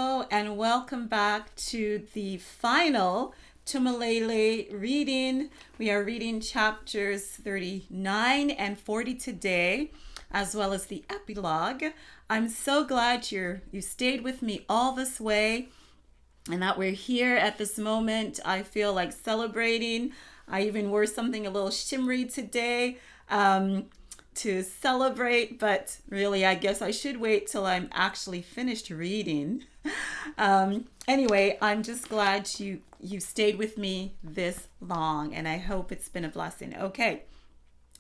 Hello and welcome back to the final MILELE reading. We are reading chapters 39 and 40 today, as well as the epilogue. I'm so glad you stayed with me all this way and that we're here at this moment. I feel like celebrating. I even wore something a little shimmery today to celebrate, but really I guess I should wait till I'm actually finished reading. Anyway, I'm just glad you stayed with me this long, and I hope it's been a blessing. Okay,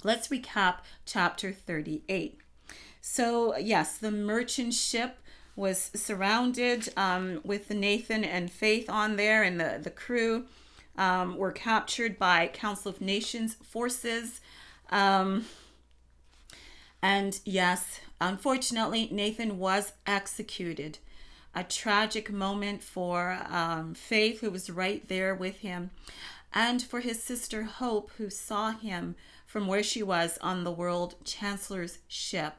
let's recap chapter 38. So yes, the merchant ship was surrounded with Nathan and Faith on there, and the crew were captured by Council of Nations forces. And yes, unfortunately, Nathan was executed. A tragic moment for Faith, who was right there with him, and for his sister Hope, who saw him from where she was on the World Chancellor's ship.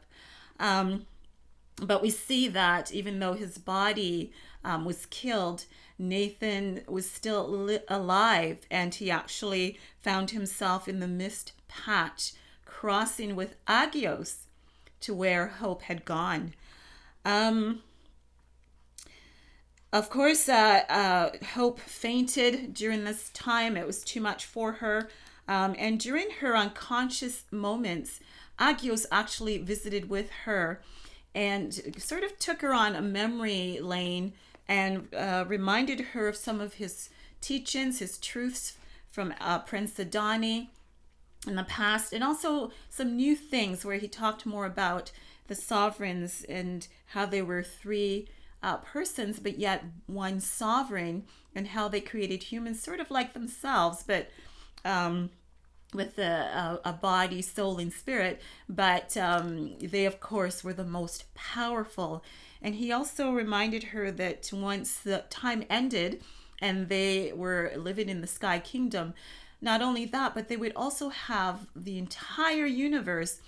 But we see that even though his body was killed, Nathan was still alive, and he actually found himself in the mist patch, crossing with Agios to where Hope had gone. Of course, Hope fainted during this time. It was too much for her. And during her unconscious moments, Agios actually visited with her and sort of took her on a memory lane and reminded her of some of his teachings, his truths from Prince Adani in the past, and also some new things where he talked more about the sovereigns and how they were three persons, but yet one sovereign, and how they created humans sort of like themselves, but with a body, soul, and spirit. But they, of course, were the most powerful. And he also reminded her that once the time ended and they were living in the Sky Kingdom, not only that, but they would also have the entire universe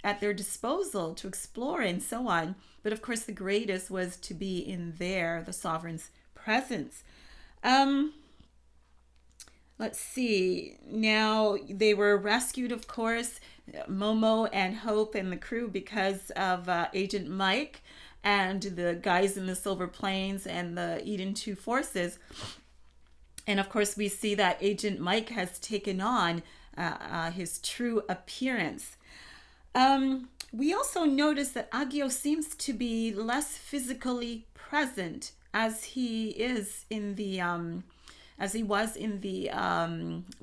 at their disposal to explore and so on. But of course, the greatest was to be in the sovereign's presence. Let's see. Now, they were rescued, of course, Momo and Hope and the crew, because of Agent Mike and the guys in the Silver Plains and the Eden 2 forces. And of course, we see that Agent Mike has taken on his true appearance. We also notice that Agios seems to be less physically present as he is in the as he was in the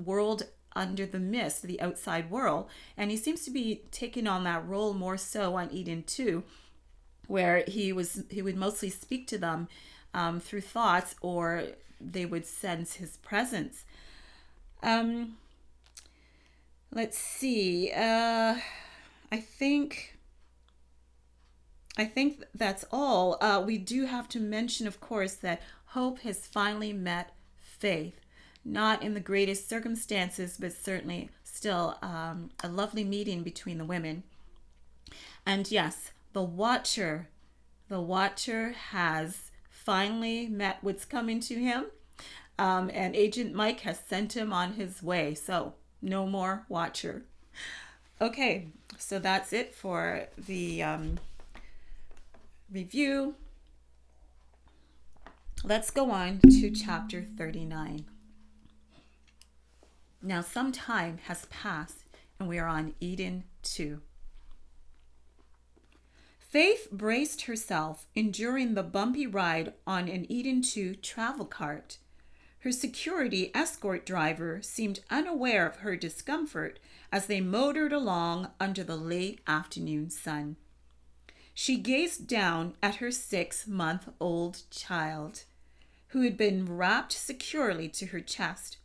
world under the mist, the outside world, and he seems to be taking on that role more so on Eden 2, where he would mostly speak to them through thoughts, or they would sense his presence. Let's see. I think that's all. We do have to mention, of course, that Hope has finally met Faith. Not in the greatest circumstances, but certainly still a lovely meeting between the women. And yes, the Watcher has finally met what's coming to him, and Agent Mike has sent him on his way, so no more Watcher. Okay, so that's it for the review. Let's go on to chapter 39. Now some time has passed, and we are on Eden 2. Faith braced herself, enduring the bumpy ride on an Eden 2 travel cart. Her security escort driver seemed unaware of her discomfort as they motored along under the late afternoon sun. She gazed down at her 6-month-old child, who had been wrapped securely to her chest.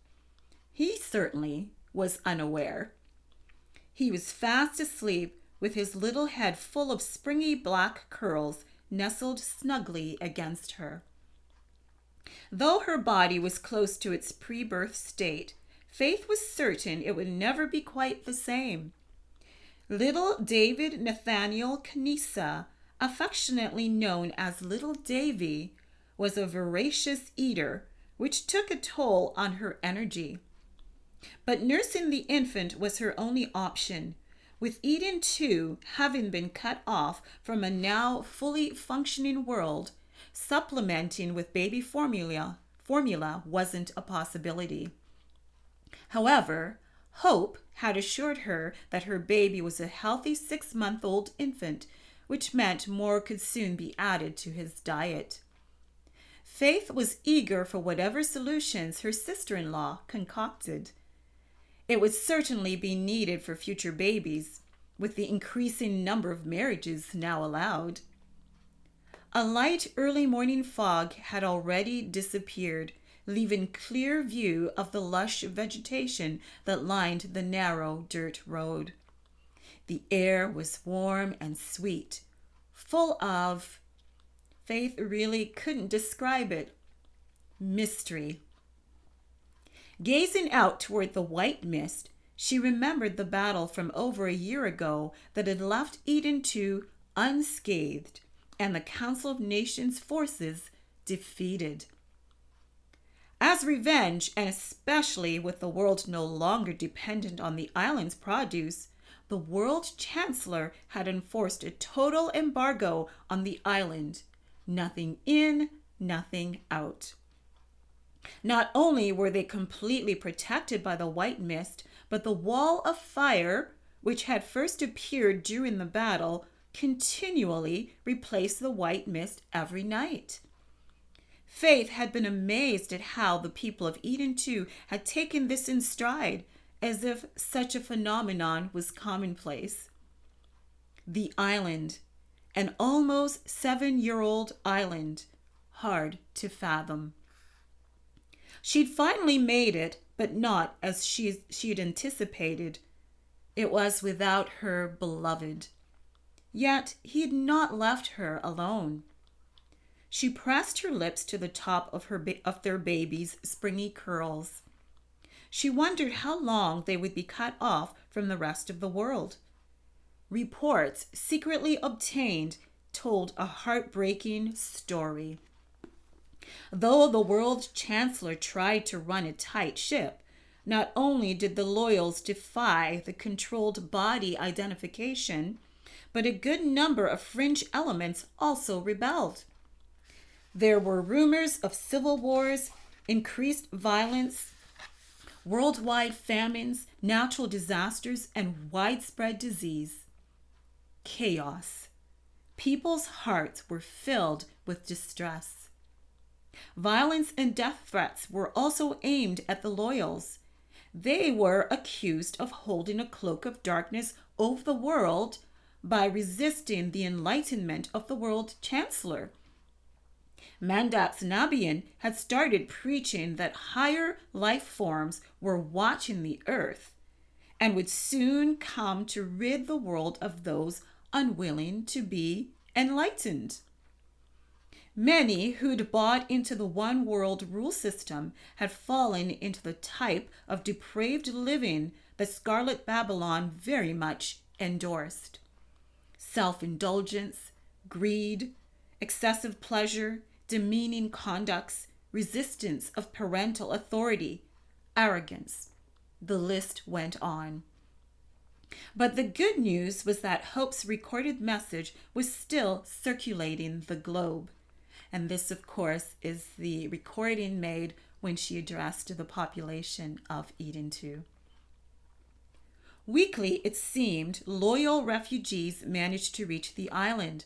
He certainly was unaware. He was fast asleep, with his little head full of springy black curls nestled snugly against her. Though her body was close to its pre-birth state, Faith was certain it would never be quite the same. Little David Nathaniel Knisa, affectionately known as Little Davy, was a voracious eater, which took a toll on her energy. But nursing the infant was her only option, with Eden too having been cut off from a now fully functioning world. Supplementing with baby formula wasn't a possibility. However, Hope had assured her that her baby was a healthy 6-month-old infant, which meant more could soon be added to his diet. Faith was eager for whatever solutions her sister-in-law concocted. It would certainly be needed for future babies, with the increasing number of marriages now allowed. A light early morning fog had already disappeared, leaving clear view of the lush vegetation that lined the narrow dirt road. The air was warm and sweet, full of, Faith really couldn't describe it, mystery. Gazing out toward the white mist, she remembered the battle from over a year ago that had left Eden 2 unscathed and the Council of Nations forces defeated. As revenge, and especially with the world no longer dependent on the island's produce, the world chancellor had enforced a total embargo on the island. Nothing in, nothing out. Not only were they completely protected by the white mist, but the wall of fire, which had first appeared during the battle, continually replaced the white mist every night. Faith had been amazed at how the people of Eden 2 had taken this in stride, as if such a phenomenon was commonplace. The island, an almost 7-year-old island, hard to fathom. She'd finally made it, but not as she'd anticipated. It was without her beloved. Yet he'd not left her alone. She pressed her lips to the top of their baby's springy curls. She wondered how long they would be cut off from the rest of the world. Reports secretly obtained told a heartbreaking story. Though the world chancellor tried to run a tight ship, not only did the loyals defy the controlled body identification, but a good number of fringe elements also rebelled. There were rumors of civil wars, increased violence, worldwide famines, natural disasters, and widespread disease. Chaos. People's hearts were filled with distress. Violence and death threats were also aimed at the loyals. They were accused of holding a cloak of darkness over the world by resisting the enlightenment of the world chancellor. Mandax Nabian had started preaching that higher life forms were watching the earth and would soon come to rid the world of those unwilling to be enlightened. Many who'd bought into the one world rule system had fallen into the type of depraved living that Scarlet Babylon very much endorsed. Self-indulgence, greed, excessive pleasure, demeaning conducts, resistance of parental authority, arrogance. The list went on. But the good news was that Hope's recorded message was still circulating the globe. And this, of course, is the recording made when she addressed the population of Eden 2. Weekly, it seemed, loyal refugees managed to reach the island,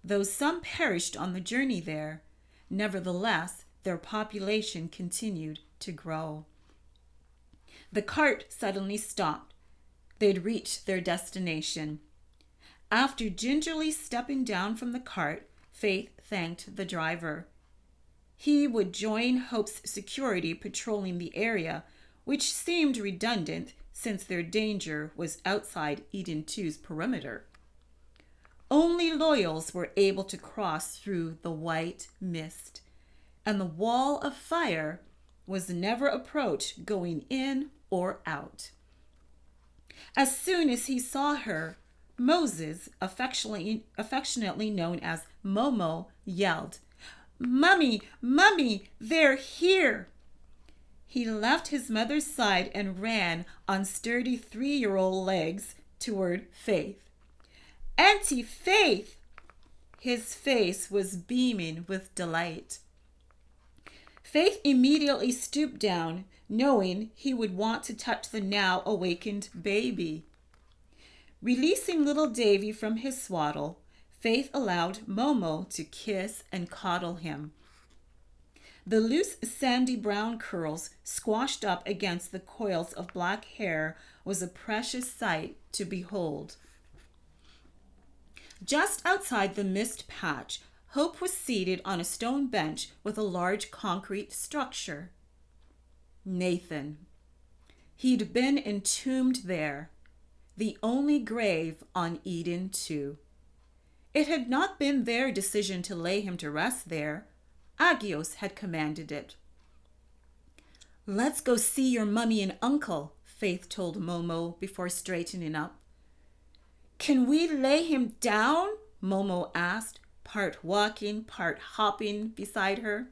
though some perished on the journey there. Nevertheless, their population continued to grow. The cart suddenly stopped. They'd reached their destination. After gingerly stepping down from the cart, Faith thanked the driver. He would join Hope's security patrolling the area, which seemed redundant since their danger was outside Eden 2's perimeter. Only loyals were able to cross through the white mist, and the wall of fire was never approached going in or out. As soon as he saw her, Moses, affectionately known as Momo, yelled, "Mummy, Mummy, they're here." He left his mother's side and ran on sturdy 3-year-old legs toward Faith. "Auntie Faith!" His face was beaming with delight. Faith immediately stooped down, knowing he would want to touch the now awakened baby. Releasing little Davy from his swaddle, Faith allowed Momo to kiss and coddle him. The loose sandy brown curls squashed up against the coils of black hair was a precious sight to behold. Just outside the mist patch, Hope was seated on a stone bench with a large concrete structure. Nathan. He'd been entombed there, the only grave on Eden 2. It had not been their decision to lay him to rest there. Agios had commanded it. "Let's go see your mummy and uncle," Faith told Momo before straightening up. "Can we lay him down?" Momo asked, part walking, part hopping beside her.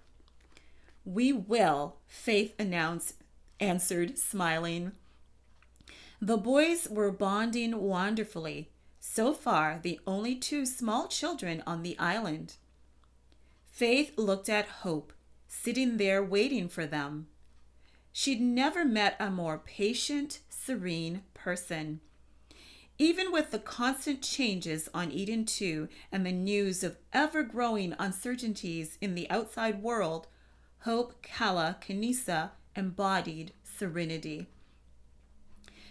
"We will," Faith answered, smiling. The boys were bonding wonderfully, so far the only 2 small children on the island. Faith looked at Hope, sitting there waiting for them. She'd never met a more patient, serene person. Even with the constant changes on Eden 2 and the news of ever-growing uncertainties in the outside world, Hope Kala Kanisa embodied serenity.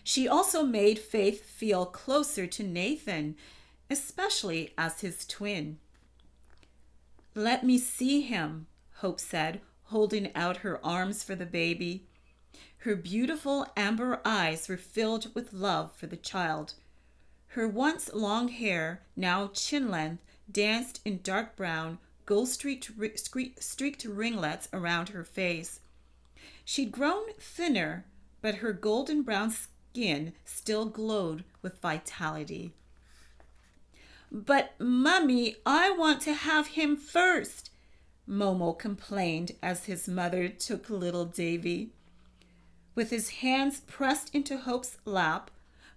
She also made Faith feel closer to Nathan, especially as his twin. "Let me see him," Hope said, holding out her arms for the baby. Her beautiful amber eyes were filled with love for the child. Her once long hair, now chin-length, danced in dark brown, gold-streaked ringlets around her face. She'd grown thinner, but her golden brown skin still glowed with vitality. "But, Mummy, I want to have him first," Momo complained as his mother took little Davy. With his hands pressed into Hope's lap,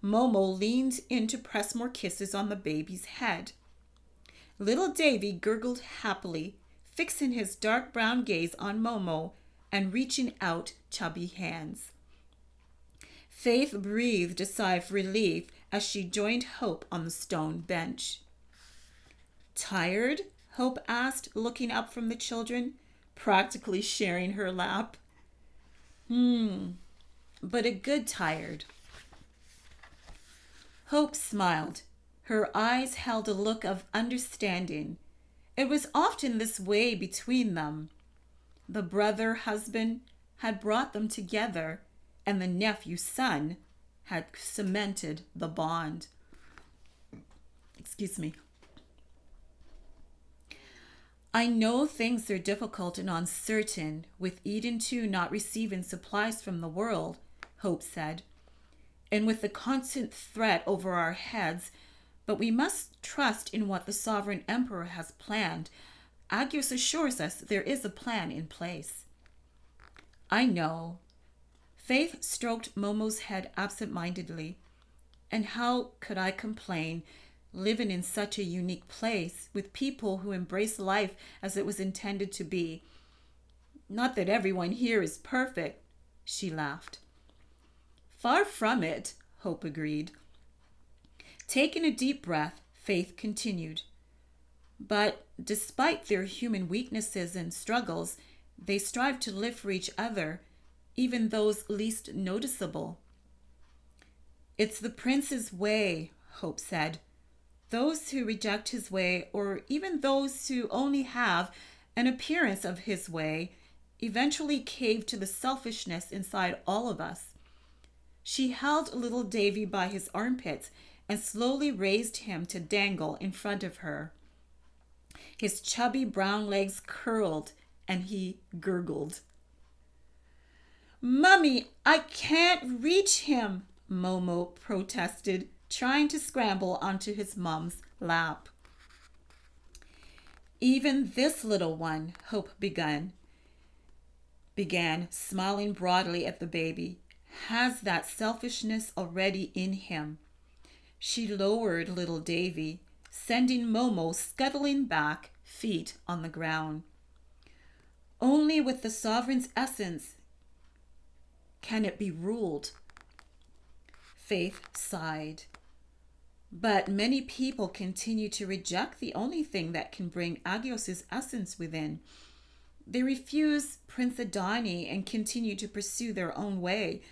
Momo leaned in to press more kisses on the baby's head. Little Davy gurgled happily, fixing his dark brown gaze on Momo and reaching out chubby hands. Faith breathed a sigh of relief as she joined Hope on the stone bench. "Tired?" Hope asked, looking up from the children, practically sharing her lap. But a good tired." Hope smiled. Her eyes held a look of understanding. It was often this way between them. The brother-husband had brought them together, and the nephew-son had cemented the bond. Excuse me. "I know things are difficult and uncertain, with Eden 2 not receiving supplies from the world," Hope said, "and with the constant threat over our heads, but we must trust in what the sovereign emperor has planned. Agios assures us there is a plan in place." "I know." Faith stroked Momo's head absent-mindedly. "And how could I complain, living in such a unique place with people who embrace life as it was intended to be? Not that everyone here is perfect," she laughed. "Far from it," Hope agreed. Taking a deep breath, Faith continued. "But despite their human weaknesses and struggles, they strive to live for each other, even those least noticeable." "It's the prince's way," Hope said. "Those who reject his way, or even those who only have an appearance of his way, eventually cave to the selfishness inside all of us." She held little Davy by his armpits and slowly raised him to dangle in front of her. His chubby brown legs curled and he gurgled. "Mummy, I can't reach him," Momo protested, trying to scramble onto his mom's lap. Even this little one, Hope began, smiling broadly at the baby, has that selfishness already in him. She lowered little Davy, sending Momo scuttling back, feet on the ground. Only with the sovereign's essence can it be ruled. Faith sighed. But many people continue to reject the only thing that can bring Agios's essence within. They refuse Prince Adani and continue to pursue their own way,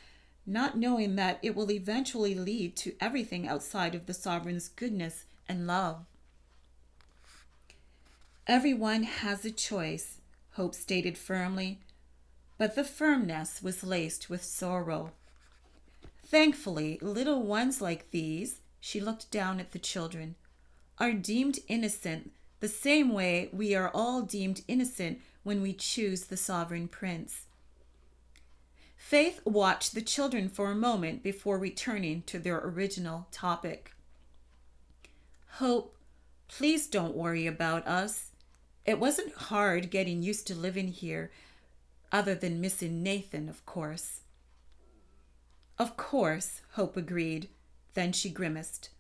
not knowing that it will eventually lead to everything outside of the sovereign's goodness and love. Everyone has a choice, Hope stated firmly, but the firmness was laced with sorrow. Thankfully, little ones like these, she looked down at the children, are deemed innocent the same way we are all deemed innocent when we choose the sovereign prince. Faith watched the children for a moment before returning to their original topic. Hope, please don't worry about us. It wasn't hard getting used to living here, other than missing Nathan, of course. Of course, Hope agreed. Then she grimaced.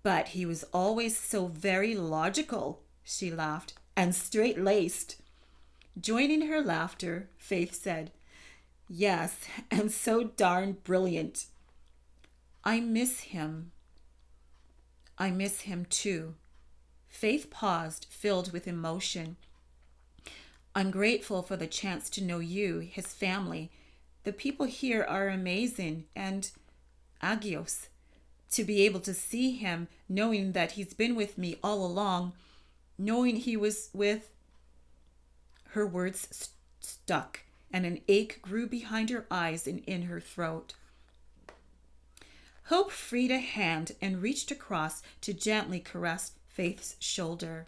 But he was always so very logical, she laughed, and straight-laced. Joining her laughter, Faith said, yes, and so darn brilliant. I miss him. I miss him too. Faith paused, filled with emotion. I'm grateful for the chance to know you, his family. The people here are amazing, and Agios. To be able to see him, knowing that he's been with me all along, knowing he was with... Her words stuck, and an ache grew behind her eyes and in her throat. Hope freed a hand and reached across to gently caress Faith's shoulder.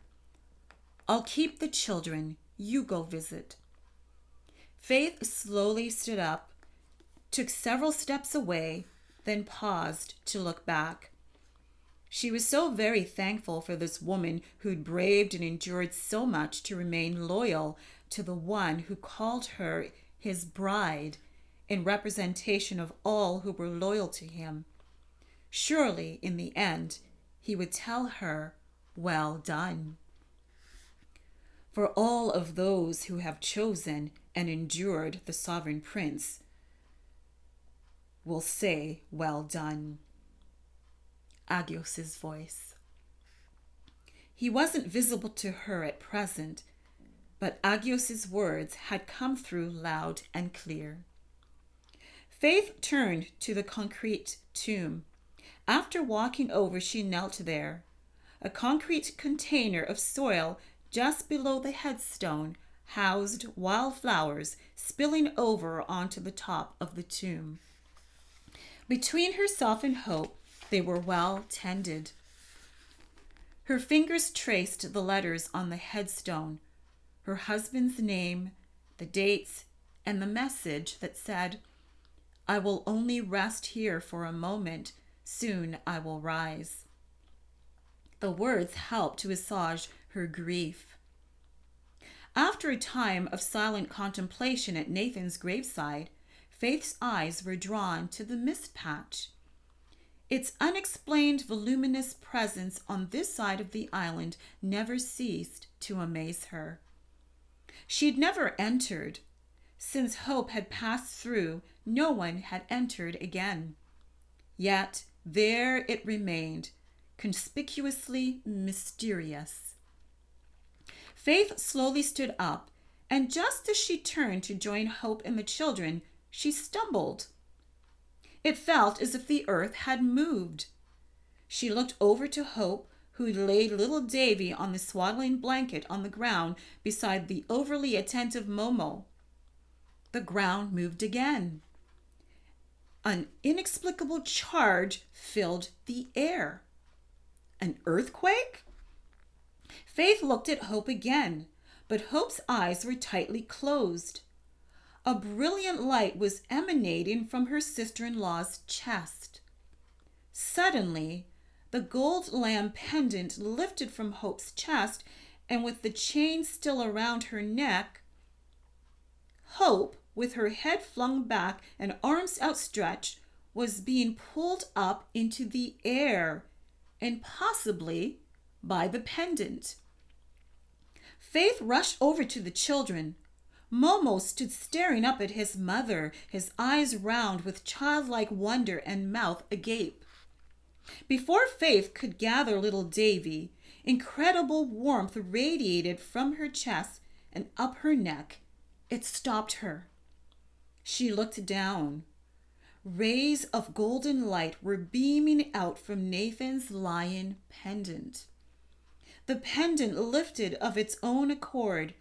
I'll keep the children. You go visit. Faith slowly stood up, took several steps away, then paused to look back. She was so very thankful for this woman who'd braved and endured so much to remain loyal to the one who called her his bride in representation of all who were loyal to him. Surely, in the end, he would tell her, well done. For all of those who have chosen and endured the sovereign prince will say, well done. Agios's voice. He wasn't visible to her at present, but Agios's words had come through loud and clear. Faith turned to the concrete tomb. After walking over, she knelt there. A concrete container of soil just below the headstone housed wildflowers spilling over onto the top of the tomb. Between herself and Hope, they were well tended. Her fingers traced the letters on the headstone, her husband's name, the dates, and the message that said, I will only rest here for a moment. Soon I will rise. The words helped to assuage her grief. After a time of silent contemplation at Nathan's graveside, Faith's eyes were drawn to the mist patch. Its unexplained voluminous presence on this side of the island never ceased to amaze her. She'd never entered. Since Hope had passed through, no one had entered again. Yet there it remained, conspicuously mysterious. Faith slowly stood up, and just as she turned to join Hope and the children, she stumbled. It felt as if the earth had moved. She looked over to Hope, who laid little Davy on the swaddling blanket on the ground beside the overly attentive Momo. The ground moved again. An inexplicable charge filled the air. An earthquake? Faith looked at Hope again, but Hope's eyes were tightly closed. A brilliant light was emanating from her sister-in-law's chest. Suddenly, the gold lamb pendant lifted from Hope's chest and with the chain still around her neck, Hope, with her head flung back and arms outstretched, was being pulled up into the air, and possibly by the pendant. Faith rushed over to the children. Momo stood staring up at his mother, his eyes round with childlike wonder and mouth agape. Before Faith could gather little Davy, incredible warmth radiated from her chest and up her neck. It stopped her. She looked down. Rays of golden light were beaming out from Nathan's lion pendant. The pendant lifted of its own accord.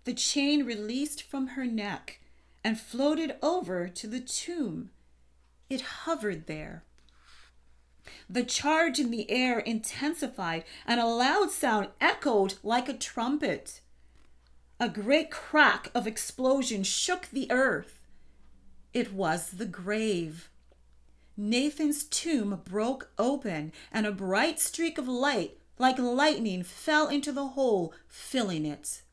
The chain released from her neck and floated over to the tomb. It hovered there. The charge in the air intensified, and a loud sound echoed like a trumpet. A great crack of explosion shook the earth. It was the grave. Nathan's tomb broke open, and a bright streak of light, like lightning, fell into the hole, filling it.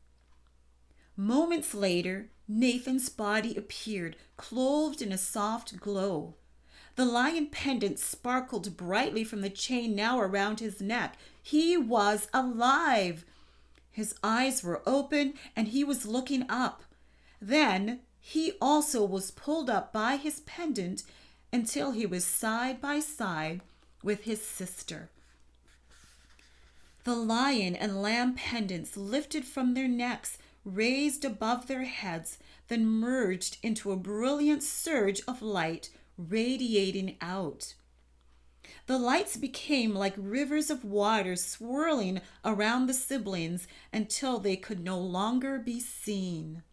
Moments later, Nathan's body appeared, clothed in a soft glow. The lion pendant sparkled brightly from the chain now around his neck. He was alive. His eyes were open, and he was looking up. Then he also was pulled up by his pendant until he was side by side with his sister. The lion and lamb pendants lifted from their necks, raised above their heads, then merged into a brilliant surge of light radiating out. The lights became like rivers of water swirling around the siblings until they could no longer be seen.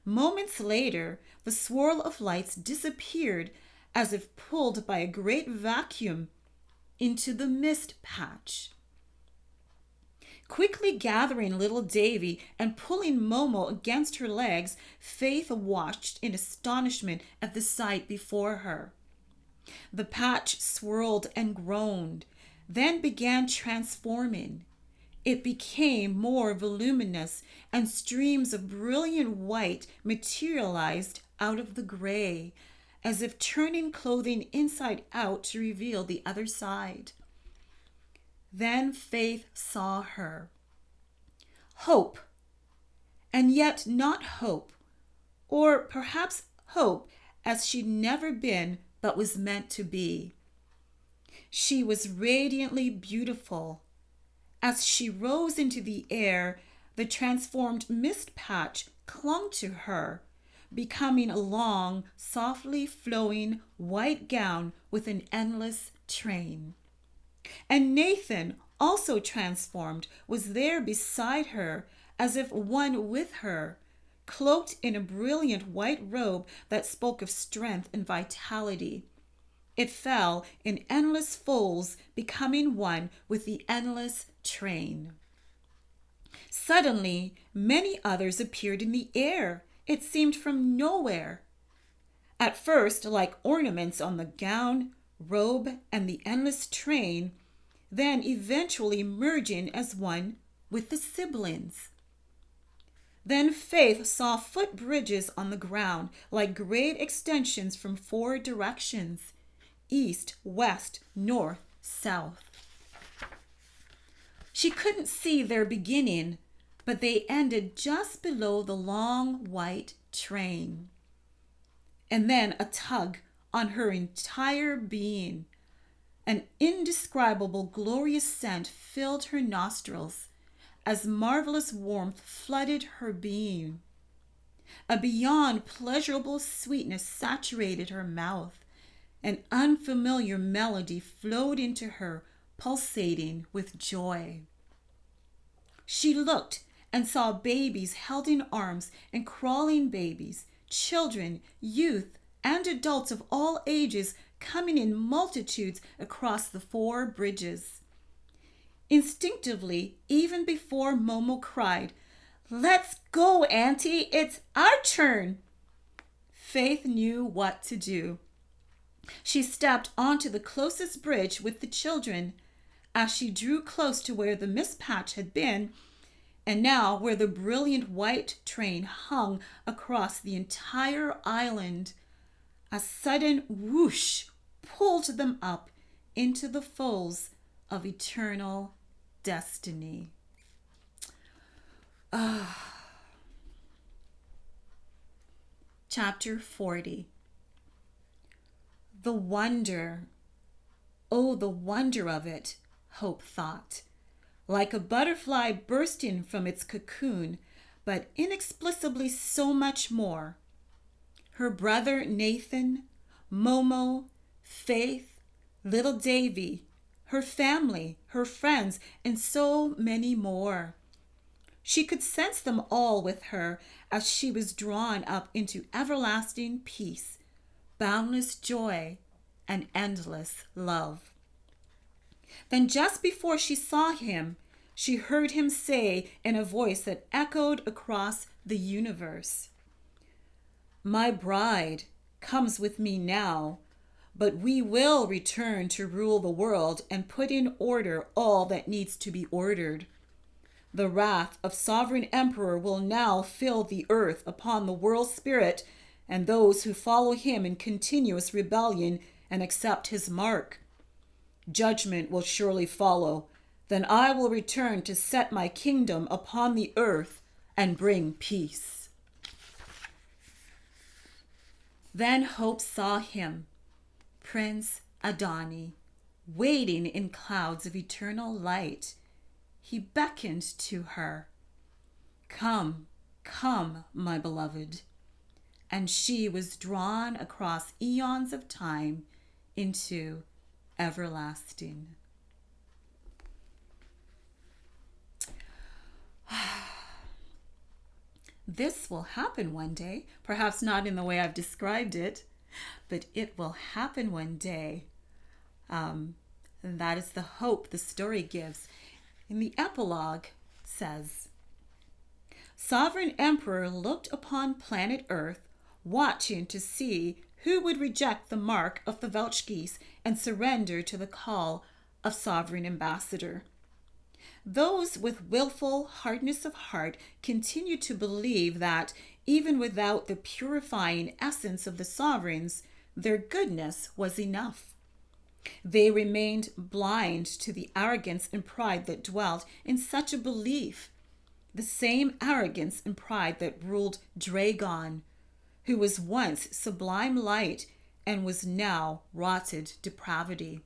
Moments later, the swirl of lights disappeared as if pulled by a great vacuum into the mist patch. Quickly gathering little Davy and pulling Momo against her legs, Faith watched in astonishment at the sight before her. The patch swirled and groaned, then began transforming. It became more voluminous, and streams of brilliant white materialized out of the gray, as if turning clothing inside out to reveal the other side. Then Faith saw her. Hope, and yet not hope, or perhaps hope as she'd never been but was meant to be. She was radiantly beautiful. As she rose into the air, the transformed mist patch clung to her, becoming a long, softly flowing white gown with an endless train. And Nathan, also transformed, was there beside her, as if one with her, cloaked in a brilliant white robe that spoke of strength and vitality. It fell in endless folds, becoming one with the endless train. Suddenly, many others appeared in the air. It seemed from nowhere. At first, like ornaments on the gown, robe, and the endless train, then eventually merging as one with the siblings. Then Faith saw footbridges on the ground, like great extensions from 4 directions: east, west, north, south. She couldn't see their beginning, but they ended just below the long white train. And then a tug on her entire being. An indescribable glorious scent filled her nostrils as marvelous warmth flooded her being. A beyond pleasurable sweetness saturated her mouth. An unfamiliar melody flowed into her, pulsating with joy. She looked and saw babies held in arms and crawling babies, children, youth, and adults of all ages coming in multitudes across the 4 bridges. Instinctively, even before Momo cried, "Let's go, Auntie, it's our turn," Faith knew what to do. She stepped onto the closest bridge with the children. As she drew close to where the mist patch had been, And now, where the brilliant white train hung across the entire island, a sudden whoosh pulled them up into the folds of eternal destiny. Chapter 40. The wonder, oh, the wonder of it, Hope thought. Like a butterfly bursting from its cocoon, but inexplicably so much more. Her brother Nathan, Momo, Faith, little Davy, her family, her friends, and so many more. She could sense them all with her as she was drawn up into everlasting peace, boundless joy, and endless love. Then just before she saw him, she heard him say in a voice that echoed across the universe, "My bride comes with me now, but we will return to rule the world and put in order all that needs to be ordered. The wrath of Sovereign Emperor will now fill the earth upon the world spirit and those who follow him in continuous rebellion and accept his mark. Judgment will surely follow. Then I will return to set my kingdom upon the earth and bring peace." Then Hope saw him, Prince Adani, waiting in clouds of eternal light. He beckoned to her. "Come, come, my beloved." And she was drawn across eons of time into everlasting. This will happen one day, perhaps not in the way I've described it, but it will happen one day. And that is the hope the story gives. In the epilogue says, Sovereign Emperor looked upon planet Earth, watching to see who would reject the mark of the Weltschgeese and surrender to the call of Sovereign Ambassador. Those with willful hardness of heart continued to believe that, even without the purifying essence of the sovereigns, their goodness was enough. They remained blind to the arrogance and pride that dwelt in such a belief, the same arrogance and pride that ruled Dragon, who was once sublime light and was now rotted depravity.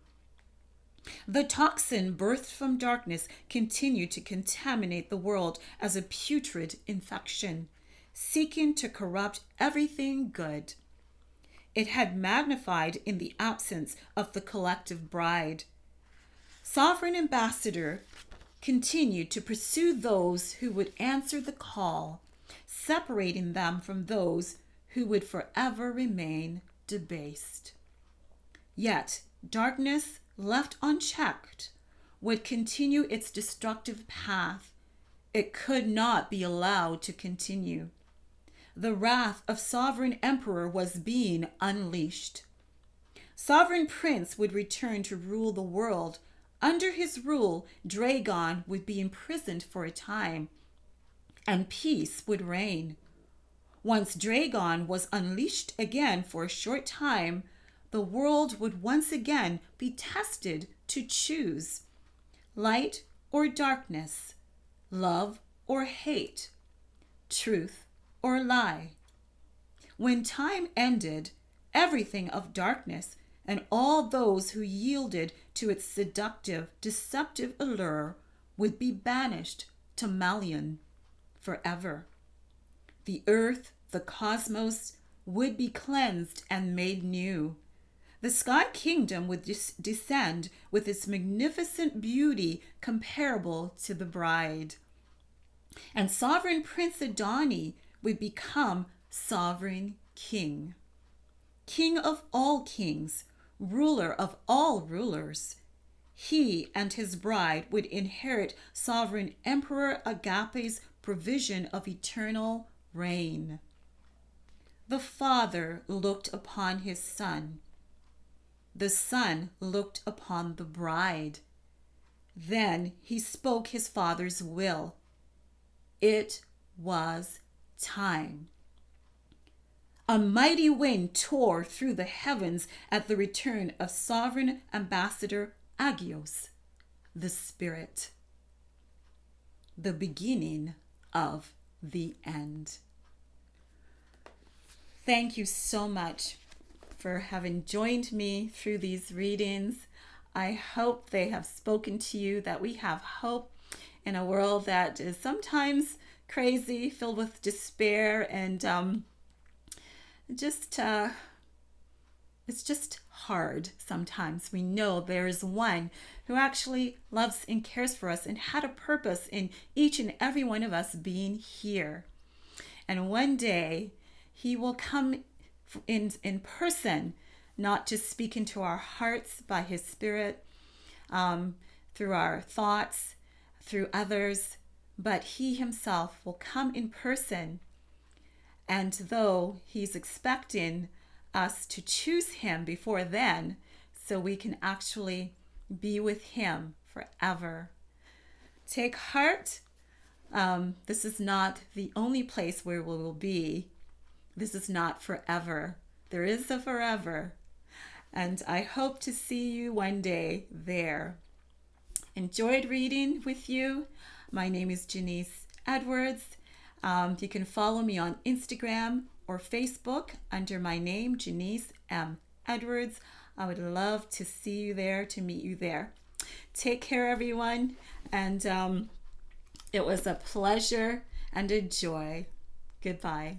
The toxin birthed from darkness continued to contaminate the world as a putrid infection, seeking to corrupt everything good. It had magnified in the absence of the collective bride. Sovereign Ambassador continued to pursue those who would answer the call, separating them from those who would forever remain debased. Yet darkness, left unchecked, would continue its destructive path. It could not be allowed to continue. The wrath of Sovereign Emperor was being unleashed. Sovereign Prince would return to rule the world. Under his rule, Dragon would be imprisoned for a time, and peace would reign. Once Dragon was unleashed again for a short time, the world would once again be tested to choose light or darkness, love or hate, truth or lie. When time ended, everything of darkness and all those who yielded to its deceptive allure would be banished to Malion forever. The earth, the cosmos, would be cleansed and made new. The Sky Kingdom would descend with its magnificent beauty comparable to the bride. And Sovereign Prince Adani would become Sovereign King. King of all kings, ruler of all rulers. He and his bride would inherit Sovereign Emperor Agape's provision of eternal reign. The Father looked upon his Son. The Son looked upon the bride. Then he spoke his Father's will. it was time. A mighty wind tore through the heavens at the return of Sovereign Ambassador Agios, the Spirit. The beginning of the end. Thank you so much for having joined me through these readings. I hope they have spoken to you, that we have hope in a world that is sometimes crazy, filled with despair, and it's just hard sometimes. We know there is one who actually loves and cares for us and had a purpose in each and every one of us being here. And one day he will come in person, not just speak into our hearts by his Spirit, through our thoughts, through others, but he himself will come in person. And though he's expecting us to choose him before then, so we can actually be with him forever. Take heart. This is not the only place where we will be. This is not forever. There is a forever. And I hope to see you one day there. Enjoyed reading with you. My name is Jennies Edwards. You can follow me on Instagram or Facebook under my name, Jennies M. Edwards. I would love to see you there, to meet you there. Take care, everyone. And it was a pleasure and a joy. Goodbye.